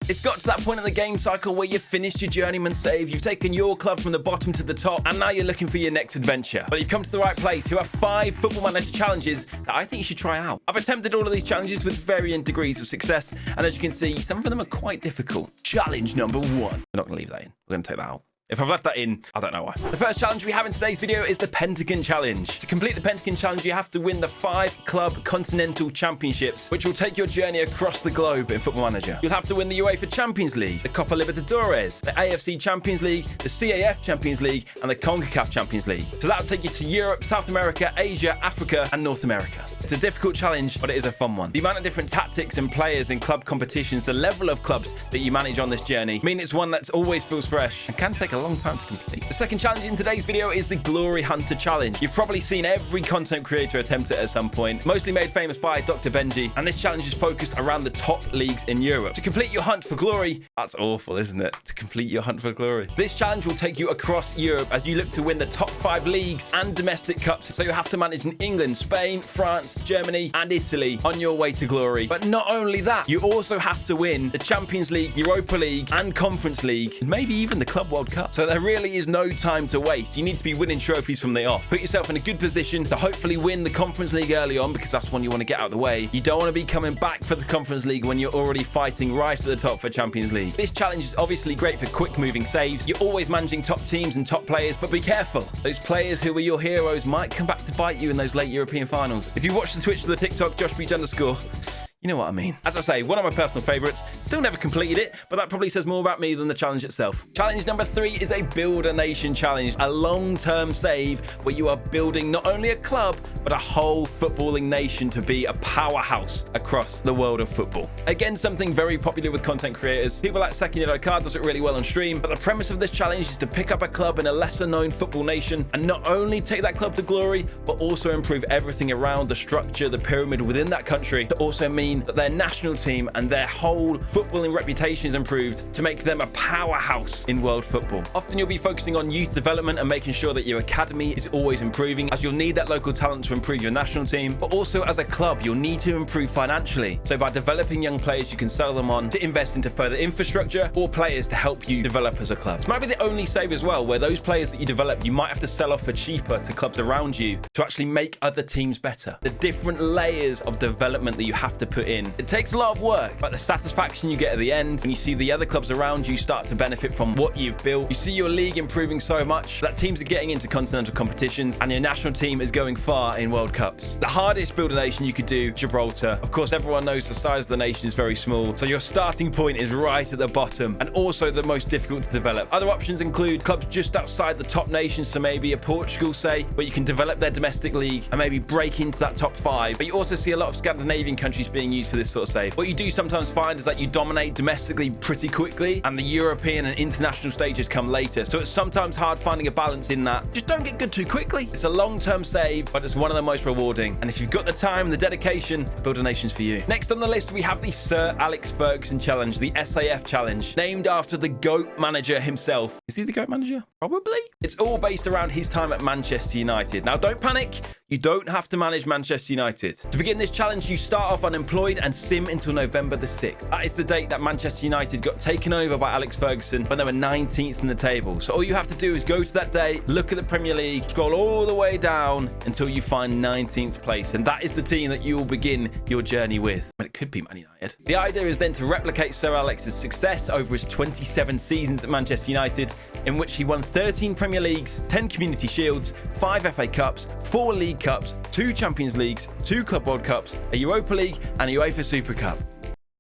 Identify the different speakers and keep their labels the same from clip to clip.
Speaker 1: It's got to that point in the game cycle where you've finished your journeyman save, you've taken your club from the bottom to the top, and now you're looking for your next adventure. But you've come to the right place. Here are 5 Football Manager challenges that I think you should try out. I've attempted all of these challenges with varying degrees of success, and as you can see, some of them are quite difficult. Challenge number 1. We're not going to leave that in. We're going to take that out. If I've left that in, I don't know why. The first challenge we have in today's video is the Pentagon Challenge. To complete the Pentagon Challenge, you have to win the 5 Club Continental Championships, which will take your journey across the globe in Football Manager. You'll have to win the UEFA Champions League, the Copa Libertadores, the AFC Champions League, the CAF Champions League, and the CONCACAF Champions League. So that'll take you to Europe, South America, Asia, Africa, and North America. It's a difficult challenge, but it is a fun one. The amount of different tactics and players in club competitions, the level of clubs that you manage on this journey, mean it's one that always feels fresh and can take a long time to complete. The second challenge in today's video is the Glory Hunter Challenge. You've probably seen every content creator attempt it at some point, mostly made famous by Dr. Benji, and this challenge is focused around the top leagues in Europe. To complete your hunt for glory, that's awful, isn't it? To complete your hunt for glory. This challenge will take you across Europe as you look to win the top 5 leagues and domestic cups, so you'll have to manage in England, Spain, France, Germany, and Italy on your way to glory. But not only that, you also have to win the Champions League, Europa League, and Conference League, and maybe even the Club World Cup. So there really is no time to waste. You need to be winning trophies from the off. Put yourself in a good position to hopefully win the Conference League early on, because that's one you want to get out of the way. You don't want to be coming back for the Conference League when you're already fighting right at the top for Champions League. This challenge is obviously great for quick moving saves. You're always managing top teams and top players, but be careful. Those players who were your heroes might come back to bite you in those late European finals. If you watch the Twitch or the TikTok, _, you know what I mean. As I say, one of my personal favorites. Still never completed it, but that probably says more about me than the challenge itself. Challenge number 3 is a Build a Nation challenge, a long-term save where you are building not only a club, but a whole footballing nation to be a powerhouse across the world of football. Again, something very popular with content creators. People like Sekiniro Card does it really well on stream, but the premise of this challenge is to pick up a club in a lesser-known football nation and not only take that club to glory, but also improve everything around the structure, the pyramid within that country, to also mean that their national team and their whole footballing reputation is improved to make them a powerhouse in world football. Often you'll be focusing on youth development and making sure that your academy is always improving, as you'll need that local talent to improve your national team, but also as a club you'll need to improve financially. So by developing young players, you can sell them on to invest into further infrastructure or players to help you develop as a club. This might be the only save as well where those players that you develop you might have to sell off for cheaper to clubs around you to actually make other teams better. The different layers of development that you have to put in. It takes a lot of work, but the satisfaction you get at the end when you see the other clubs around you start to benefit from what you've built. You see your league improving so much that teams are getting into continental competitions and your national team is going far in World Cups. The hardest Build a Nation you could do, Gibraltar. Of course, everyone knows the size of the nation is very small, so your starting point is right at the bottom and also the most difficult to develop. Other options include clubs just outside the top nations, so maybe a Portugal, say, where you can develop their domestic league and maybe break into that top 5. But you also see a lot of Scandinavian countries being used for this sort of save. What you do sometimes find is that you dominate domestically pretty quickly and the European and international stages come later. So it's sometimes hard finding a balance in that. Just don't get good too quickly. It's a long-term save, but it's one of the most rewarding. And if you've got the time and the dedication, Build a Nation's for you. Next on the list, we have the Sir Alex Ferguson Challenge, the SAF Challenge, named after the GOAT manager himself. Is he the GOAT manager? Probably. It's all based around his time at Manchester United. Now, don't panic. You don't have to manage Manchester United. To begin this challenge, you start off unemployed and sim until November the 6th. That is the date that Manchester United got taken over by Alex Ferguson when they were 19th in the table. So all you have to do is go to that day, look at the Premier League, scroll all the way down until you find 19th place. And that is the team that you will begin your journey with. But it could be Man United. The idea is then to replicate Sir Alex's success over his 27 seasons at Manchester United, in which he won 13 Premier Leagues, 10 Community Shields, 5 FA Cups, 4 League Cups, 2 Champions Leagues, 2 Club World Cups, a Europa League, and a UEFA Super Cup.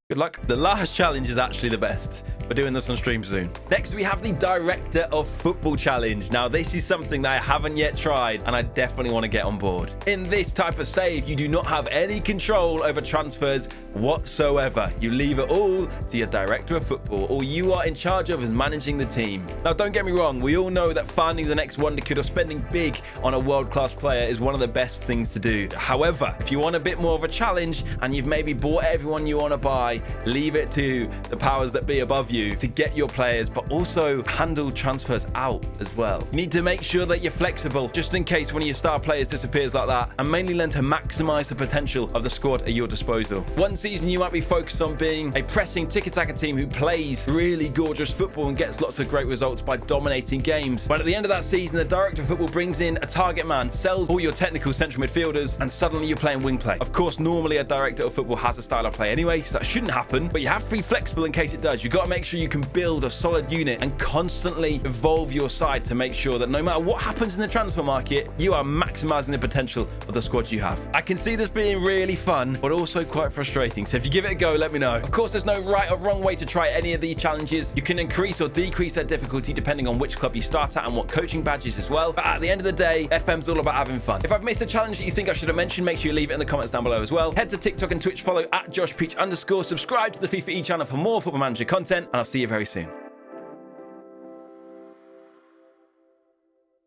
Speaker 1: Good luck. The last challenge is actually the best. We're doing this on stream soon. Next, we have the Director of Football Challenge. Now, this is something that I haven't yet tried, and I definitely want to get on board. In this type of save, you do not have any control over transfers whatsoever. You leave it all to your Director of Football. All you are in charge of is managing the team. Now, don't get me wrong. We all know that finding the next wonder kid or spending big on a world-class player is one of the best things to do. However, if you want a bit more of a challenge and you've maybe bought everyone you want to buy, leave it to the powers that be above you you to get your players, but also handle transfers out as well. You need to make sure that you're flexible just in case one of your star players disappears like that, and mainly learn to maximize the potential of the squad at your disposal. One season you might be focused on being a pressing tiki-taka team who plays really gorgeous football and gets lots of great results by dominating games. But at the end of that season, the director of football brings in a target man, sells all your technical central midfielders, and suddenly you're playing wing play. Of course, normally a director of football has a style of play anyway, so that shouldn't happen, but you have to be flexible in case it does. You've got to make sure you can build a solid unit and constantly evolve your side to make sure that no matter what happens in the transfer market, you are maximizing the potential of the squad you have. I can see this being really fun, but also quite frustrating. So if you give it a go, let me know. Of course, there's no right or wrong way to try any of these challenges. You can increase or decrease their difficulty depending on which club you start at and what coaching badges as well. But at the end of the day, FM's all about having fun. If I've missed a challenge that you think I should have mentioned, make sure you leave it in the comments down below as well. Head to TikTok and Twitch, follow @JoshPeach_, subscribe to the FIFA channel for more Football Manager content, and I'll see you very soon.